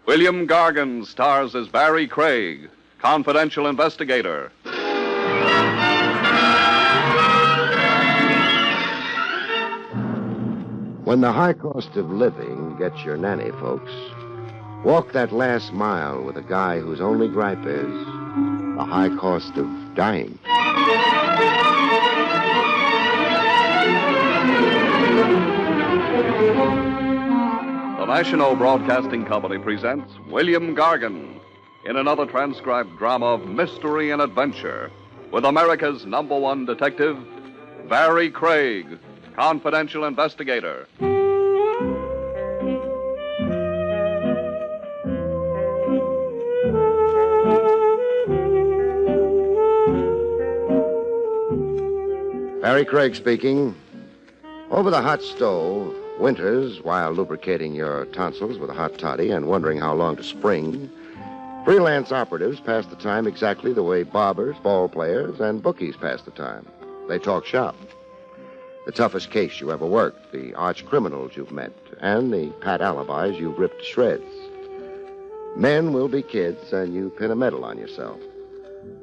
William Gargan stars as Barrie Craig, confidential investigator. When the high cost of living gets your nanny, folks, walk that last mile with a guy whose only gripe is the high cost of dying. The National Broadcasting Company presents William Gargan in another transcribed drama of mystery and adventure with America's #1 detective, Barrie Craig, confidential investigator. Barrie Craig speaking. Over the hot stove, winters, while lubricating your tonsils with a hot toddy and wondering how long to spring, freelance operatives pass the time exactly the way barbers, ball players, and bookies pass the time. They talk shop. The toughest case you ever worked, the arch criminals you've met, and the pat alibis you've ripped to shreds. Men will be kids, and you pin a medal on yourself.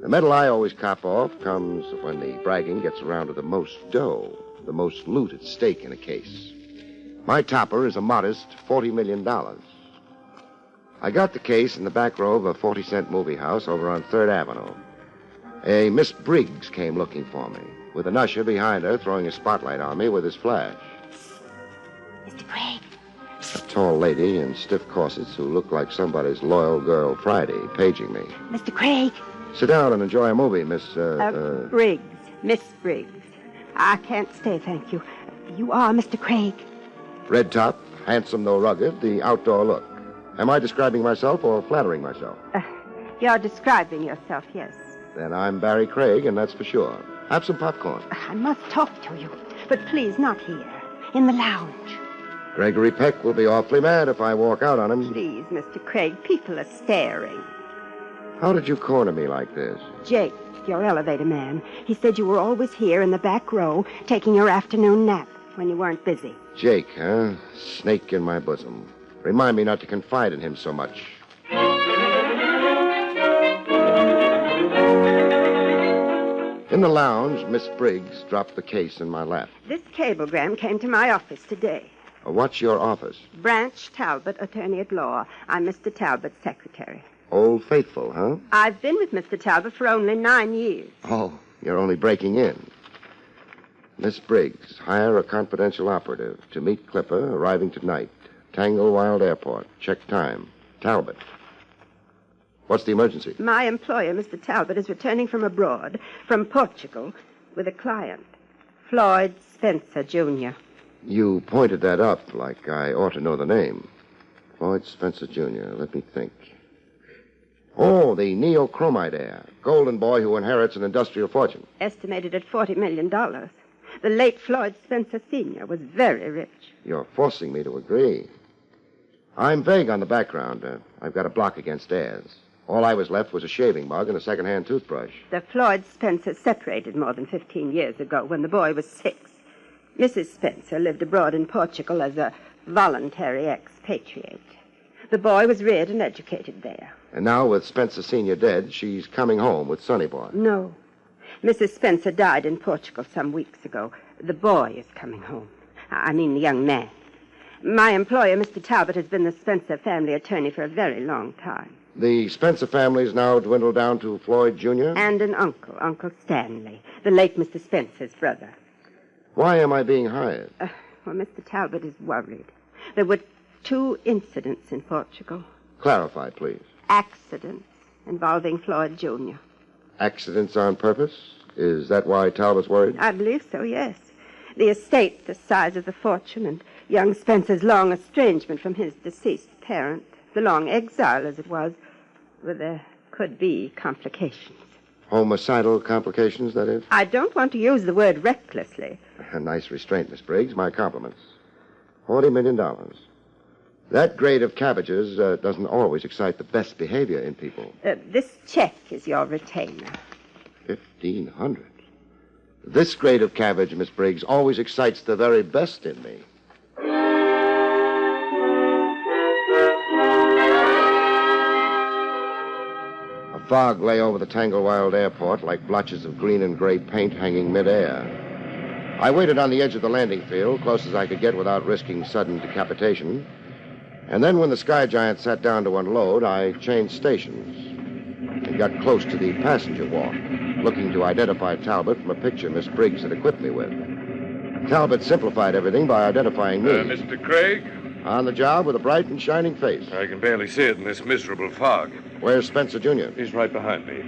The medal I always cop off comes when the bragging gets around to the most dough, the most loot at stake in a case. My topper is a modest $40 million. I got the case in the back row of a 40-cent movie house over on 3rd Avenue. A Miss Briggs came looking for me, with an usher behind her throwing a spotlight on me with his flash. Mr. Craig. A tall lady in stiff corsets who looked like somebody's loyal girl Friday paging me. Mr. Craig. Sit down and enjoy a movie, Miss, Briggs. Miss Briggs. I can't stay, thank you. You are Mr. Craig. Red top, handsome though rugged, the outdoor look. Am I describing myself or flattering myself? You're describing yourself, yes. Then I'm Barrie Craig, and that's for sure. Have some popcorn. I must talk to you, but please not here. In the lounge. Gregory Peck will be awfully mad if I walk out on him. Please, Mr. Craig, people are staring. How did you corner me like this? Jake, your elevator man. He said you were always here in the back row, taking your afternoon nap when you weren't busy. Jake, huh? Snake in my bosom. Remind me not to confide in him so much. In the lounge, Miss Briggs dropped the case in my lap. This cablegram came to my office today. What's your office? Branch Talbot, attorney at law. I'm Mr. Talbot's secretary. Old Faithful, huh? I've been with Mr. Talbot for only 9 years. Oh, you're only breaking in. Miss Briggs, hire a confidential operative to meet Clipper, arriving tonight. Tanglewild Airport. Check time. Talbot. What's the emergency? My employer, Mr. Talbot, is returning from abroad, from Portugal, with a client, Floyd Spencer, Jr. You pointed that up like I ought to know the name. Floyd Spencer, Jr. Let me think. Oh, the neochromite heir. Golden boy who inherits an industrial fortune. Estimated at $40 million. The late Floyd Spencer, Sr. was very rich. You're forcing me to agree. I'm vague on the background. I've got a block against heirs. All I was left was a shaving mug and a second-hand toothbrush. The Floyd Spencers separated more than 15 years ago when the boy was 6. Mrs. Spencer lived abroad in Portugal as a voluntary expatriate. The boy was reared and educated there. And now, with Spencer Sr. dead, she's coming home with Sonny Boy. No. Mrs. Spencer died in Portugal some weeks ago. The boy is coming home. I mean the young man. My employer, Mr. Talbot, has been the Spencer family attorney for a very long time. The Spencer family's now dwindled down to Floyd Jr.? And an uncle, Uncle Stanley, the late Mr. Spencer's brother. Why am I being hired? Well, Mr. Talbot is worried. There were 2 incidents in Portugal. Clarify, please. Accidents involving Floyd Jr. Accidents on purpose? Is that why Talbot's worried? I believe so, yes. The estate, the size of the fortune, and young Spencer's long estrangement from his deceased parent, the long exile, as it was, well, there could be complications. Homicidal complications, that is? I don't want to use the word recklessly. A nice restraint, Miss Briggs. My compliments. $40 million. That grade of cabbages doesn't always excite the best behavior in people. This check is your retainer. $1,500. This grade of cabbage, Miss Briggs, always excites the very best in me. Fog lay over the Tanglewild airport like blotches of green and gray paint hanging midair. I waited on the edge of the landing field, close as I could get without risking sudden decapitation. And then when the Sky Giant sat down to unload, I changed stations and got close to the passenger walk, looking to identify Talbot from a picture Miss Briggs had equipped me with. Talbot simplified everything by identifying me. Mr. Craig? On the job with a bright and shining face. I can barely see it in this miserable fog. Where's Spencer Jr.? He's right behind me.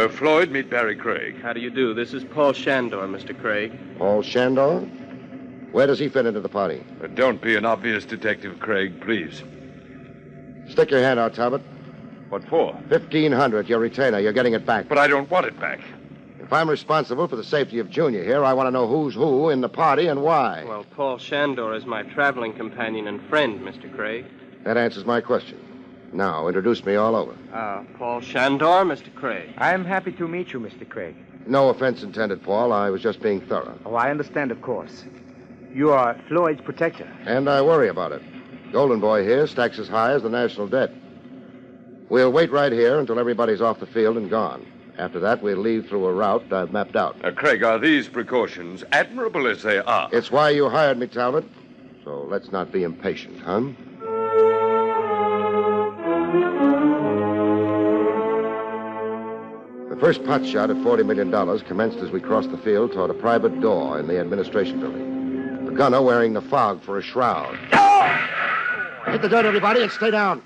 Floyd, meet Barrie Craig. How do you do? This is Paul Shandor, Mr. Craig. Paul Shandor? Where does he fit into the party? Don't be an obvious detective, Craig, please. Stick your hand out, Talbot. What for? 1,500, your retainer. You're getting it back. But I don't want it back. If I'm responsible for the safety of Junior here, I want to know who's who in the party and why. Well, Paul Shandor is my traveling companion and friend, Mr. Craig. That answers my question. Now, introduce me all over. Paul Shandor, Mr. Craig. I'm happy to meet you, Mr. Craig. No offense intended, Paul. I was just being thorough. Oh, I understand, of course. You are Floyd's protector. And I worry about it. Golden Boy here stacks as high as the national debt. We'll wait right here until everybody's off the field and gone. After that, we'll leave through a route I've mapped out. Craig, are these precautions, admirable as they are? It's why you hired me, Talbot. So let's not be impatient, huh? The first pot shot at $40 million commenced as we crossed the field toward a private door in the administration building. The gunner wearing the fog for a shroud. Hit the dirt, everybody, and stay down.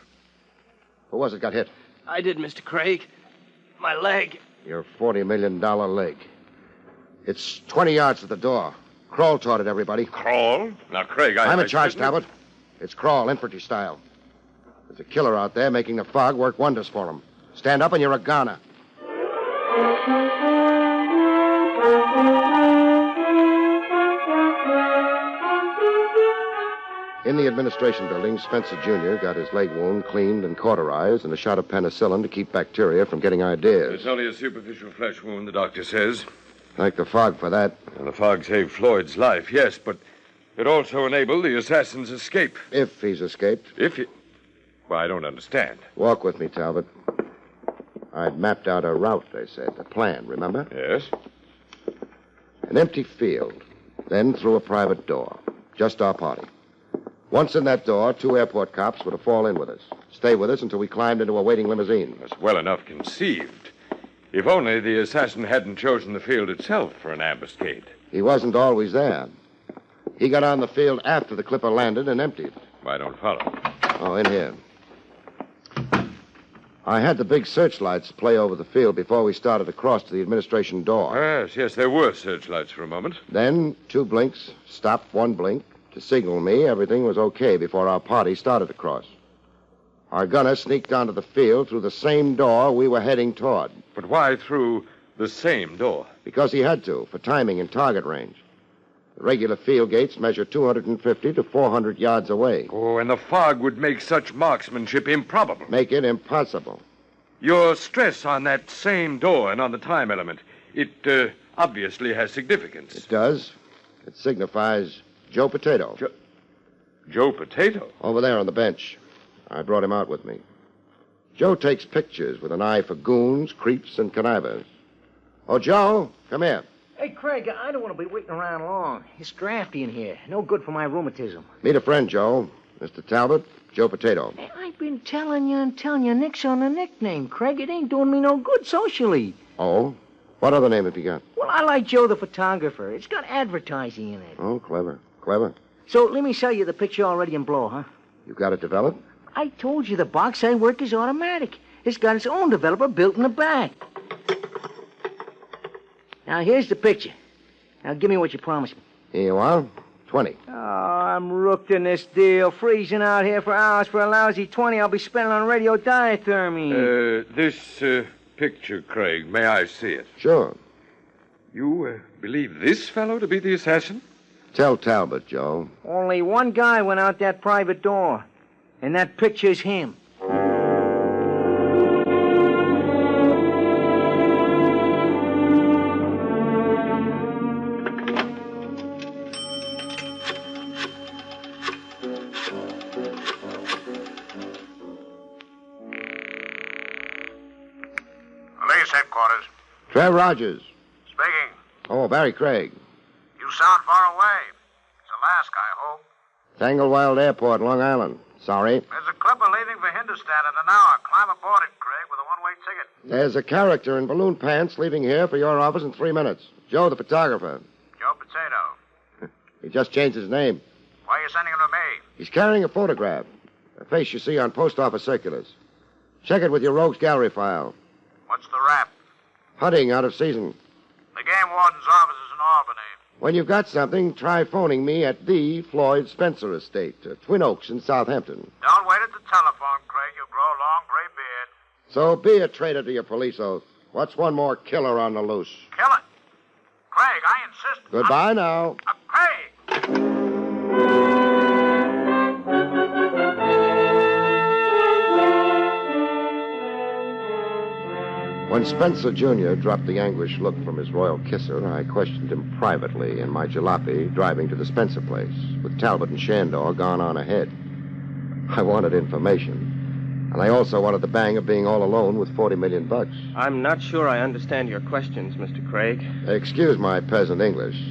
Who was it got hit? I did, Mr. Craig. My leg. Your $40 million leg. It's 20 yards to the door. Crawl toward it, everybody. Crawl? Now, Craig, I'm in charge, Talbot. It's crawl, infantry style. There's a killer out there making the fog work wonders for him. Stand up and you're a goner. In the administration building, Spencer Jr. got his leg wound cleaned and cauterized and a shot of penicillin to keep bacteria from getting ideas. It's only a superficial flesh wound, the doctor says. Thank the fog for that. And the fog saved Floyd's life, yes, but it also enabled the assassin's escape. If he's escaped. If he... Well, I don't understand. Walk with me, Talbot. I'd mapped out a route, they said. A plan, remember? Yes? An empty field. Then through a private door. Just our party. Once in that door, 2 airport cops were to fall in with us. Stay with us until we climbed into a waiting limousine. That's well enough conceived. If only the assassin hadn't chosen the field itself for an ambuscade. He wasn't always there. He got on the field after the clipper landed and emptied. I don't follow. Oh, in here. I had the big searchlights play over the field before we started across to the administration door. Yes, there were searchlights for a moment. Then 2 blinks, stop, 1 blink, to signal me everything was okay before our party started to cross. Our gunner sneaked onto the field through the same door we were heading toward. But why through the same door? Because he had to, for timing and target range. The regular field gates measure 250 to 400 yards away. Oh, and the fog would make such marksmanship improbable. Make it impossible. Your stress on that same door and on the time element, it obviously has significance. It does. It signifies Joe Potato. Joe Potato? Over there on the bench. I brought him out with me. Joe takes pictures with an eye for goons, creeps, and connivers. Oh, Joe, come here. Hey, Craig, I don't want to be waiting around long. It's drafty in here. No good for my rheumatism. Meet a friend, Joe. Mr. Talbot, Joe Potato. Hey, I've been telling you, nix on the nickname, Craig. It ain't doing me no good socially. Oh? What other name have you got? Well, I like Joe the photographer. It's got advertising in it. Oh, clever. Clever. So let me sell you the picture already in blow, huh? You got it developed? I told you the box I work is automatic. It's got its own developer built in the back. Now, here's the picture. Now, give me what you promised me. Here you are. 20. Oh, I'm rooked in this deal. Freezing out here for hours for a lousy 20 I'll be spending on radio diathermy. This picture, Craig, may I see it? Sure. You believe this fellow to be the assassin? Tell Talbot, Joe. Only one guy went out that private door, and that picture's him. headquarters. Trev Rogers. Speaking. Oh, Barrie Craig. You sound far away. It's Alaska, I hope. Tanglewild Airport, Long Island. Sorry. There's a clipper leaving for Hindustan in an hour. Climb aboard it, Craig, with a one-way ticket. There's a character in balloon pants leaving here for your office in 3 minutes. Joe, the photographer. Joe Potato. He just changed his name. Why are you sending him to me? He's carrying a photograph. A face you see on post office circulars. Check it with your rogues gallery file. What's the rap? Hunting out of season. The game warden's office is in Albany. When you've got something, try phoning me at the Floyd Spencer Estate, Twin Oaks in Southampton. Don't wait at the telephone, Craig. You'll grow a long gray beard. So be a traitor to your police oath. What's one more killer on the loose? Kill it. Craig, I insist. Goodbye now. Craig! When Spencer Jr. dropped the anguished look from his royal kisser, I questioned him privately in my jalopy driving to the Spencer place, with Talbot and Shandor gone on ahead. I wanted information, and I also wanted the bang of being all alone with $40 million. I'm not sure I understand your questions, Mr. Craig. Excuse my peasant English.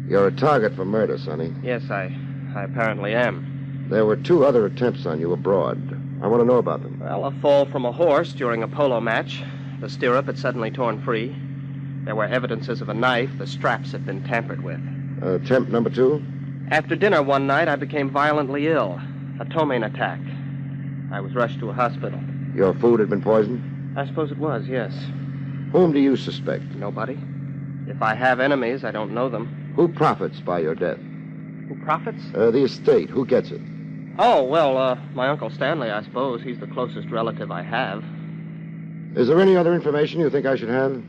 You're a target for murder, Sonny. Yes, I apparently am. There were 2 other attempts on you abroad. I want to know about them. Well, a fall from a horse during a polo match. The stirrup had suddenly torn free. There were evidences of a knife. The straps had been tampered with. Attempt number 2? After dinner one night, I became violently ill. A ptomaine attack. I was rushed to a hospital. Your food had been poisoned? I suppose it was, yes. Whom do you suspect? Nobody. If I have enemies, I don't know them. Who profits by your death? Who profits? The estate. Who gets it? Oh, well, my Uncle Stanley, I suppose. He's the closest relative I have. Is there any other information you think I should have?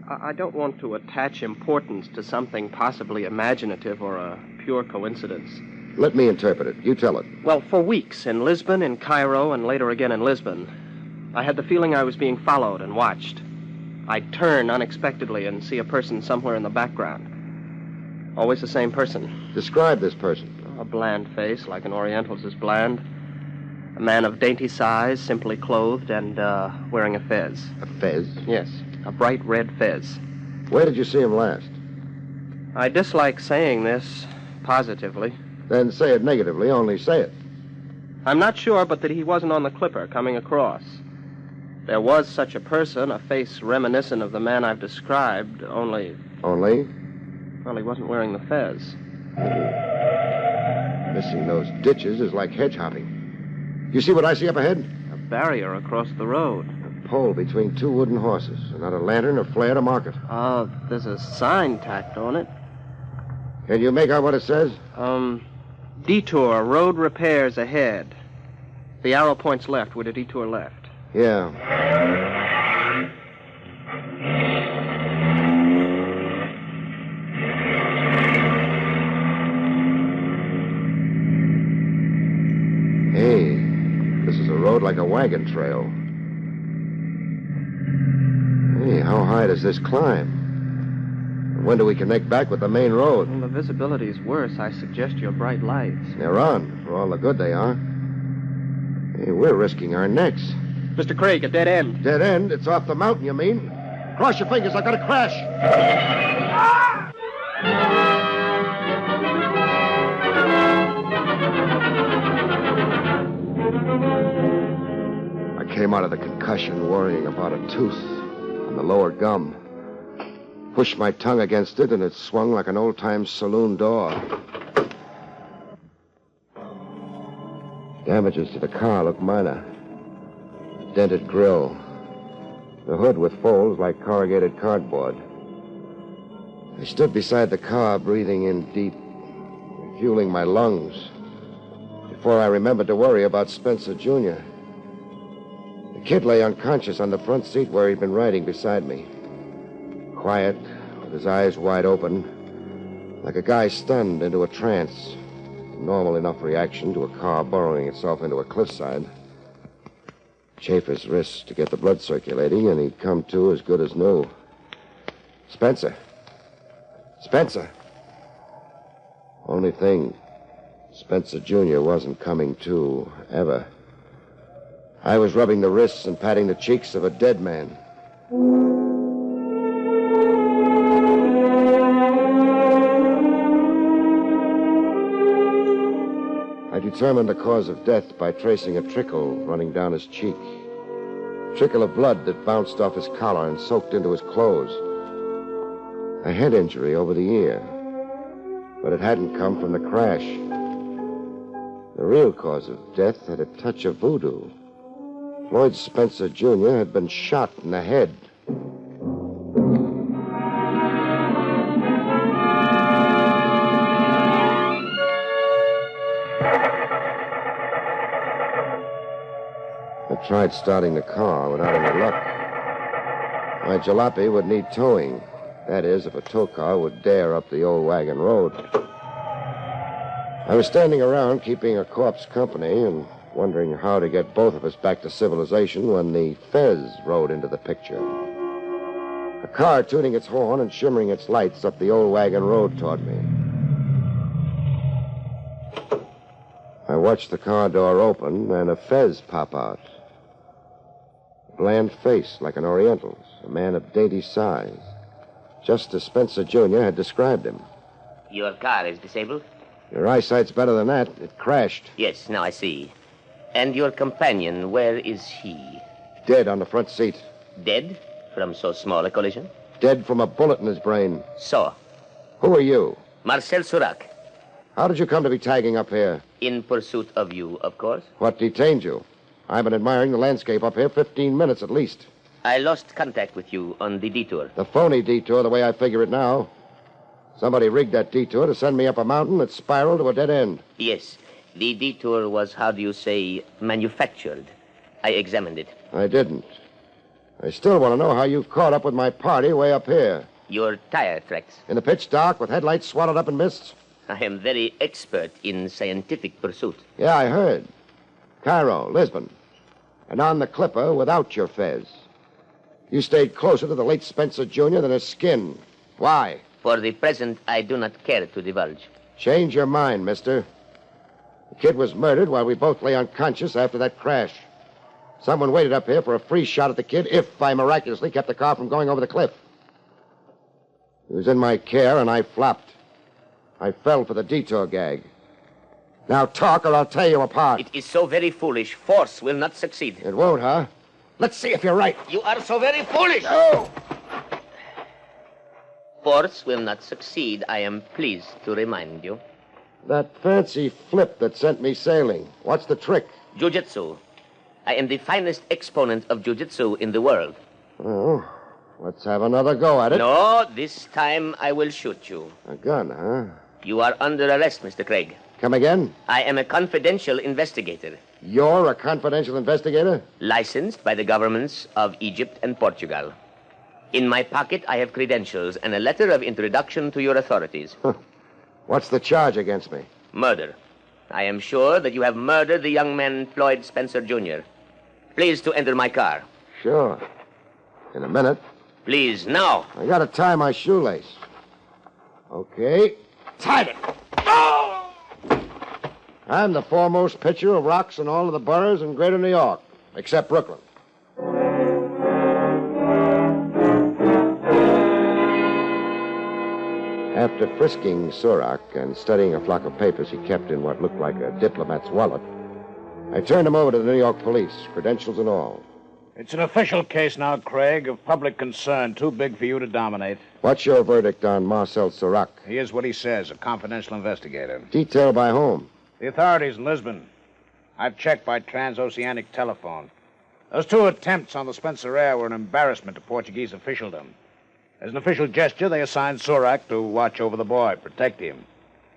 I don't want to attach importance to something possibly imaginative or a pure coincidence. Let me interpret it. You tell it. Well, for weeks, in Lisbon, in Cairo, and later again in Lisbon, I had the feeling I was being followed and watched. I'd turn unexpectedly and see a person somewhere in the background. Always the same person. Describe this person. A bland face, like an Oriental's is bland. A man of dainty size, simply clothed, and wearing a fez. A fez? Yes, a bright red fez. Where did you see him last? I dislike saying this positively. Then say it negatively, only say it. I'm not sure, but that he wasn't on the clipper coming across. There was such a person, a face reminiscent of the man I've described, only... Only? Well, he wasn't wearing the fez. Missing those ditches is like hedge hopping. You see what I see up ahead? A barrier across the road. A pole between 2 wooden horses. And not a lantern or flare to mark it. There's a sign tacked on it. Can you make out what it says? Detour, road repairs ahead. The arrow points left. Would a detour left? Yeah. Hey, this is a road like a wagon trail. Hey, how high does this climb? And when do we connect back with the main road? Well, the visibility's worse. I suggest your bright lights. They're on, for all the good they are. Hey, we're risking our necks. Mr. Craig, a dead end. Dead end? It's off the mountain, you mean? Cross your fingers, I've got to crash. I came out of the concussion worrying about a tooth on the lower gum. Pushed my tongue against it, and it swung like an old-time saloon door. Damages to the car look minor. Dented grille. The hood with folds like corrugated cardboard. I stood beside the car, breathing in deep, refueling my lungs, before I remembered to worry about Spencer Jr. The kid lay unconscious on the front seat where he'd been riding beside me. Quiet, with his eyes wide open, like a guy stunned into a trance. Normal enough reaction to a car burrowing itself into a cliffside. Chafe his wrists to get the blood circulating, and he'd come to as good as new. Spencer. Spencer. Only thing, Spencer Jr. wasn't coming to, ever. I was rubbing the wrists and patting the cheeks of a dead man. I determined the cause of death by tracing a trickle running down his cheek. Trickle of blood that bounced off his collar and soaked into his clothes. A head injury over the ear. But it hadn't come from the crash. The real cause of death had a touch of voodoo. Floyd Spencer Jr. had been shot in the head. I tried starting the car without any luck. My jalopy would need towing. That is, if a tow car would dare up the old wagon road. I was standing around keeping a corpse company and wondering how to get both of us back to civilization when the Fez rode into the picture. A car tooting its horn and shimmering its lights up the old wagon road toward me. I watched the car door open and a Fez pop out. A bland face like an Oriental's, a man of dainty size. Just as Spencer Jr. had described him. Your car is disabled? Your eyesight's better than that. It crashed. Yes, now I see. And your companion, where is he? Dead on the front seat. Dead? From so small a collision? Dead from a bullet in his brain. So? Who are you? Marcel Surac. How did you come to be tagging up here? In pursuit of you, of course. What detained you? I've been admiring the landscape up here 15 minutes at least. I lost contact with you on the detour. The phony detour, the way I figure it now. Somebody rigged that detour to send me up a mountain that spiraled to a dead end. Yes. The detour was, how do you say, manufactured. I examined it. I didn't. I still want to know how you caught up with my party way up here. Your tire tracks. In the pitch dark with headlights swallowed up in mists? I am very expert in scientific pursuit. Yeah, I heard. Cairo, Lisbon. And on the Clipper without your Fez. You stayed closer to the late Spencer Jr. than his skin. Why? For the present, I do not care to divulge. Change your mind, mister. The kid was murdered while we both lay unconscious after that crash. Someone waited up here for a free shot at the kid if I miraculously kept the car from going over the cliff. He was in my care, and I flopped. I fell for the detour gag. Now talk, or I'll tear you apart. It is so very foolish. Force will not succeed. It won't, huh? Let's see if you're right. You are so very foolish. No! Force will not succeed, I am pleased to remind you. That fancy flip that sent me sailing. What's the trick? Jiu-jitsu. I am the finest exponent of jiu-jitsu in the world. Oh, let's have another go at it. No, this time I will shoot you. A gun, huh? You are under arrest, Mr. Craig. Come again? I am a confidential investigator. You're a confidential investigator? Licensed by the governments of Egypt and Portugal. In my pocket, I have credentials and a letter of introduction to your authorities. What's the charge against me? Murder. I am sure that you have murdered the young man Floyd Spencer Jr. Please to enter my car. Sure. In a minute. Please, now. I gotta tie my shoelace. Okay. Tied it. Oh! I'm the foremost pitcher of rocks in all of the boroughs in greater New York, except Brooklyn. After frisking Surac and studying a flock of papers he kept in what looked like a diplomat's wallet, I turned him over to the New York police, credentials and all. It's an official case now, Craig, of public concern, too big for you to dominate. What's your verdict on Marcel Surac? He is what he says, a confidential investigator. Detailed by whom? The authorities in Lisbon. I've checked by transoceanic telephone. Those two attempts on the Spencer Air were an embarrassment to Portuguese officialdom. As an official gesture, they assigned Surac to watch over the boy, protect him.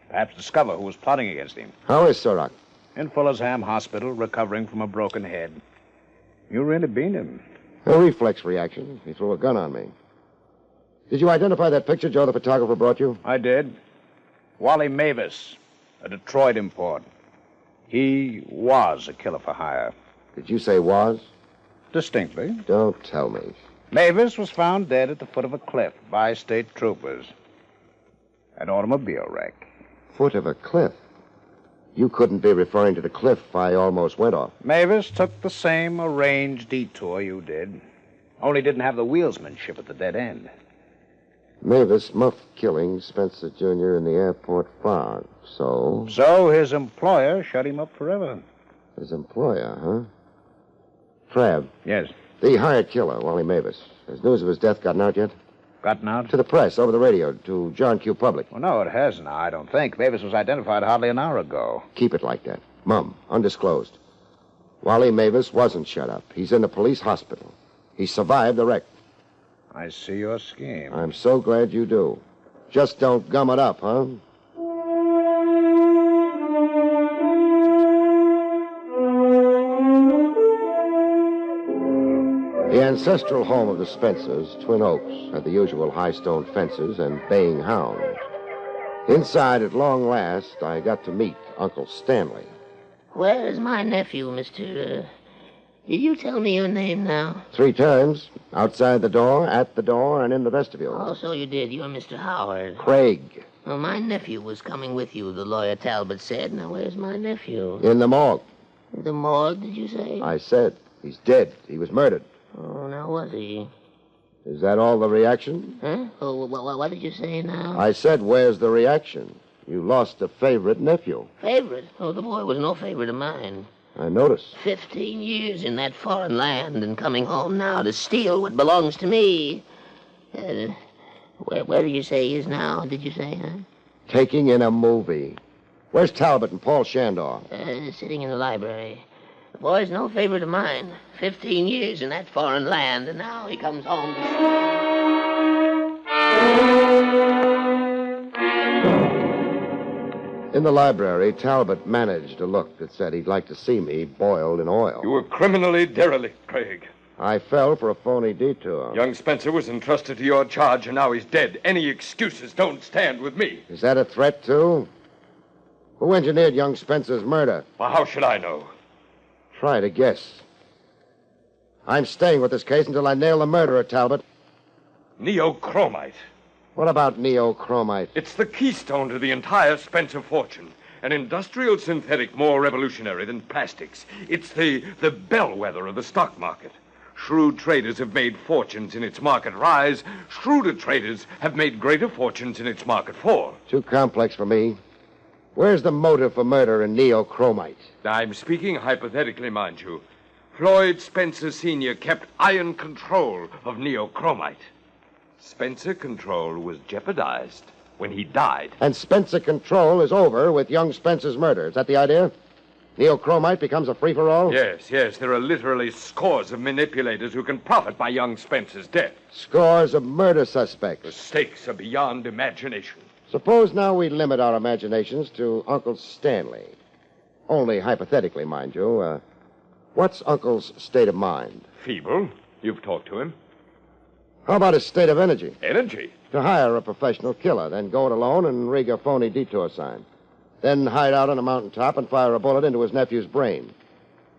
Perhaps discover who was plotting against him. How is Surac? In Fullersham Hospital, recovering from a broken head. You really beat him. A reflex reaction. He threw a gun on me. Did you identify that picture Joe the photographer brought you? I did. Wally Mavis, a Detroit import. He was a killer for hire. Did you say was? Distinctly. Don't tell me. Mavis was found dead at the foot of a cliff by state troopers. An automobile wreck. Foot of a cliff? You couldn't be referring to the cliff I almost went off. Mavis took the same arranged detour you did. Only didn't have the wheelsmanship at the dead end. Mavis muffed killing Spencer Jr. in the airport fog. So? So his employer shut him up forever. His employer, huh? Trav. Yes. The hired killer, Wally Mavis. Has news of his death gotten out yet? Gotten out? To the press, over the radio, to John Q. Public. Well, no, it hasn't, I don't think. Mavis was identified hardly an hour ago. Keep it like that. Mum, undisclosed. Wally Mavis wasn't shut up. He's in the police hospital. He survived the wreck. I see your scheme. I'm so glad you do. Just don't gum it up, huh? The ancestral home of the Spencers, Twin Oaks, had the usual high stone fences and baying hounds. Inside, at long last, I got to meet Uncle Stanley. Where is my nephew, Mr. Did you tell me your name now? 3 times. Outside the door, at the door, and in the vestibule. Oh, so you did. You're Mr. Howard. Craig. Well, my nephew was coming with you, the lawyer Talbot said. Now, where's my nephew? In the morgue. The morgue, did you say? I said. He's dead. He was murdered. Oh, now was he? Is that all the reaction? Huh? Oh, what did you say now? I said, where's the reaction? You lost a favorite nephew. Favorite? Oh, the boy was no favorite of mine. I noticed. 15 years in that foreign land and coming home now to steal what belongs to me. Where did you say he is now, did you say, huh? Taking in a movie. Where's Talbot and Paul Shandor? Sitting in the library. The boy's no favorite of mine. 15 years in that foreign land, and now he comes home In the library, Talbot managed a look that said he'd like to see me boiled in oil. You were criminally derelict, Craig. I fell for a phony detour. Young Spencer was entrusted to your charge, and now he's dead. Any excuses don't stand with me. Is that a threat, too? Who engineered young Spencer's murder? Well, how should I know? Try to guess. I'm staying with this case until I nail the murderer, Talbot. Neochromite. What about neochromite? It's the keystone to the entire Spencer fortune. An industrial synthetic more revolutionary than plastics. It's the bellwether of the stock market. Shrewd traders have made fortunes in its market rise. Shrewder traders have made greater fortunes in its market fall. Too complex for me. Where's the motive for murder in neochromite? I'm speaking hypothetically, mind you. Floyd Spencer Sr. kept iron control of neochromite. Spencer control was jeopardized when he died. And Spencer control is over with young Spencer's murder. Is that the idea? Neochromite becomes a free-for-all? Yes. There are literally scores of manipulators who can profit by young Spencer's death. Scores of murder suspects. The stakes are beyond imagination. Suppose now we limit our imaginations to Uncle Stanley. Only hypothetically, mind you. What's Uncle's state of mind? Feeble. You've talked to him. How about his state of energy? Energy? To hire a professional killer, then go it alone and rig a phony detour sign. Then hide out on a mountaintop and fire a bullet into his nephew's brain.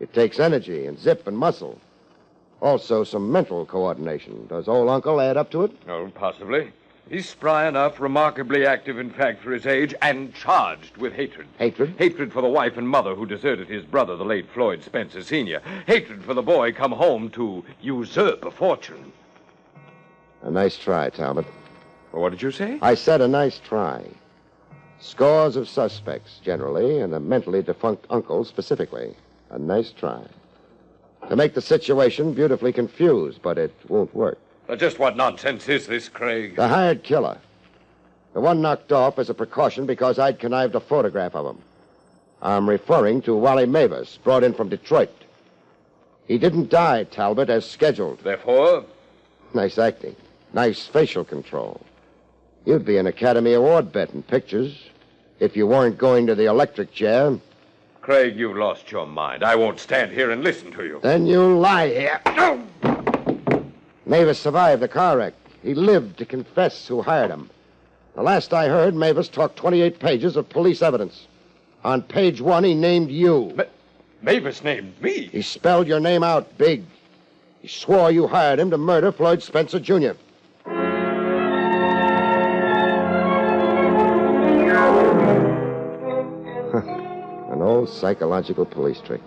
It takes energy and zip and muscle. Also some mental coordination. Does old Uncle add up to it? Oh, possibly. He's spry enough, remarkably active, in fact, for his age, and charged with hatred. Hatred? Hatred for the wife and mother who deserted his brother, the late Floyd Spencer Sr. Hatred for the boy come home to usurp a fortune. A nice try, Talbot. Well, what did you say? I said a nice try. Scores of suspects, generally, and a mentally defunct uncle, specifically. A nice try. To make the situation beautifully confused, but it won't work. Just what nonsense is this, Craig? The hired killer. The one knocked off as a precaution because I'd connived a photograph of him. I'm referring to Wally Mavis, brought in from Detroit. He didn't die, Talbot, as scheduled. Therefore? Nice acting. Nice facial control. You'd be an Academy Award bet in pictures if you weren't going to the electric chair. Craig, you've lost your mind. I won't stand here and listen to you. Then you lie here. No! Mavis survived the car wreck. He lived to confess who hired him. The last I heard, Mavis talked 28 pages of police evidence. On page 1, he named you. Mavis named me? He spelled your name out big. He swore you hired him to murder Floyd Spencer Jr. An old psychological police trick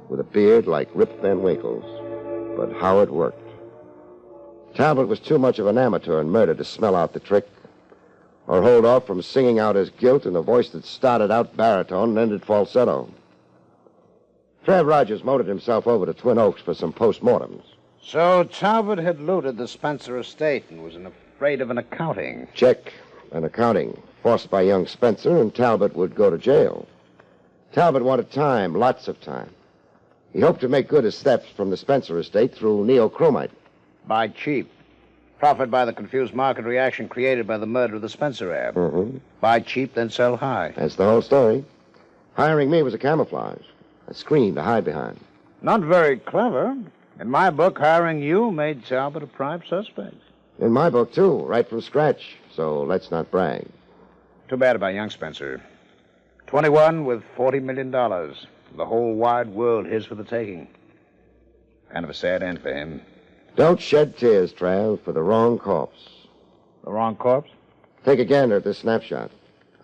with a beard like Rip Van Winkle's. But how it worked. Talbot was too much of an amateur in murder to smell out the trick or hold off from singing out his guilt in a voice that started out baritone and ended falsetto. Trev Rogers motored himself over to Twin Oaks for some postmortems. So Talbot had looted the Spencer estate and was afraid of an accounting. Check. An accounting forced by young Spencer, and Talbot would go to jail. Talbot wanted time, lots of time. He hoped to make good his thefts from the Spencer estate through neochromite. Buy cheap. Profit by the confused market reaction created by the murder of the Spencer ad. Mm-hmm. Buy cheap, then sell high. That's the whole story. Hiring me was a camouflage, a screen to hide behind. Not very clever. In my book, hiring you made Talbot a prime suspect. In my book, too, right from scratch, so let's not brag. Too bad about young Spencer. 21 with $40 million. The whole wide world his for the taking. Kind of a sad end for him. Don't shed tears, Trav, for the wrong corpse. The wrong corpse? Take a gander at this snapshot.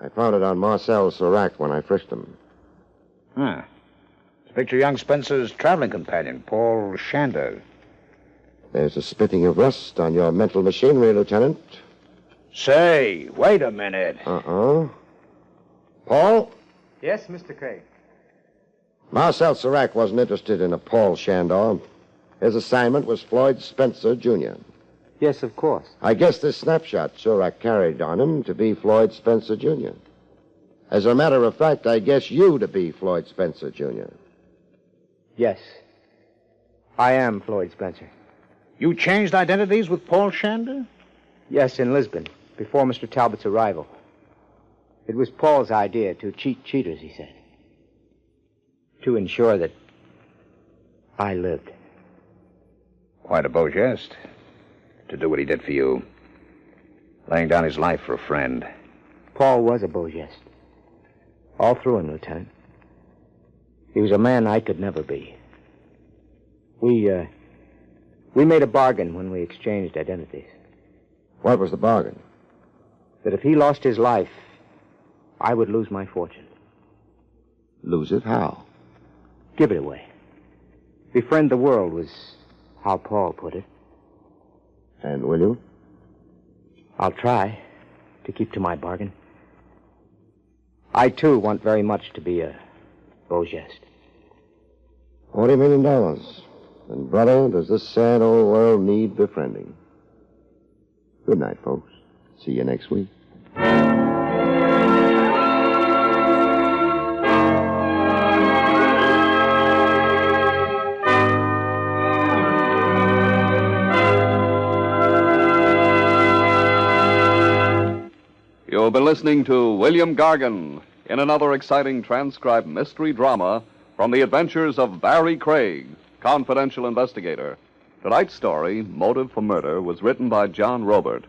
I found it on Marcel Serac when I frisked him. Huh. Picture young Spencer's traveling companion, Paul Shander. There's a spitting of rust on your mental machinery, Lieutenant. Say, wait a minute. Uh-uh. Paul? Yes, Mr. Craig. Marcel Serac wasn't interested in a Paul Shandor. His assignment was Floyd Spencer, Jr. Yes, of course. I guess this snapshot Serac carried on him to be Floyd Spencer, Jr. As a matter of fact, I guess you to be Floyd Spencer, Jr. Yes. I am Floyd Spencer. You changed identities with Paul Shander? Yes, in Lisbon, before Mr. Talbot's arrival. It was Paul's idea to cheat cheaters, he said. To ensure that I lived. Quite a beau geste. To do what he did for you. Laying down his life for a friend. Paul was a beau geste. All through him, Lieutenant. He was a man I could never be. We made a bargain when we exchanged identities. What was the bargain? That if he lost his life, I would lose my fortune. Lose it? How? Give it away. Befriend the world was how Paul put it. And will you? I'll try to keep to my bargain. I, too, want very much to be a beau geste. $40 million. And, brother, does this sad old world need befriending? Good night, folks. See you next week. You've been listening to William Gargan in another exciting transcribed mystery drama from the adventures of Barrie Craig, confidential investigator. Tonight's story, Motive for Murder, was written by John Robert.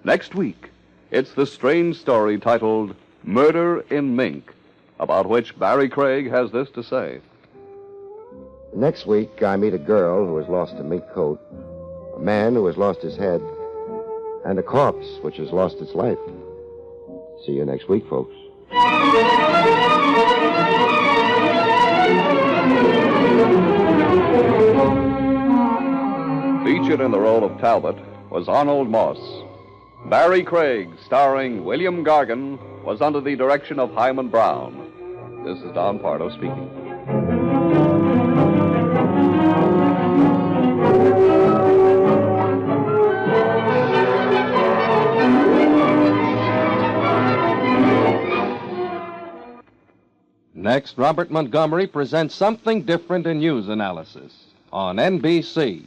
Next week, it's the strange story titled Murder in Mink, about which Barrie Craig has this to say. Next week, I meet a girl who has lost a mink coat, a man who has lost his head, and a corpse which has lost its life. See you next week, folks. Featured in the role of Talbot was Arnold Moss. Barrie Craig, starring William Gargan, was under the direction of Hyman Brown. This is Don Pardo speaking. Next, Robert Montgomery presents Something Different in News Analysis on NBC.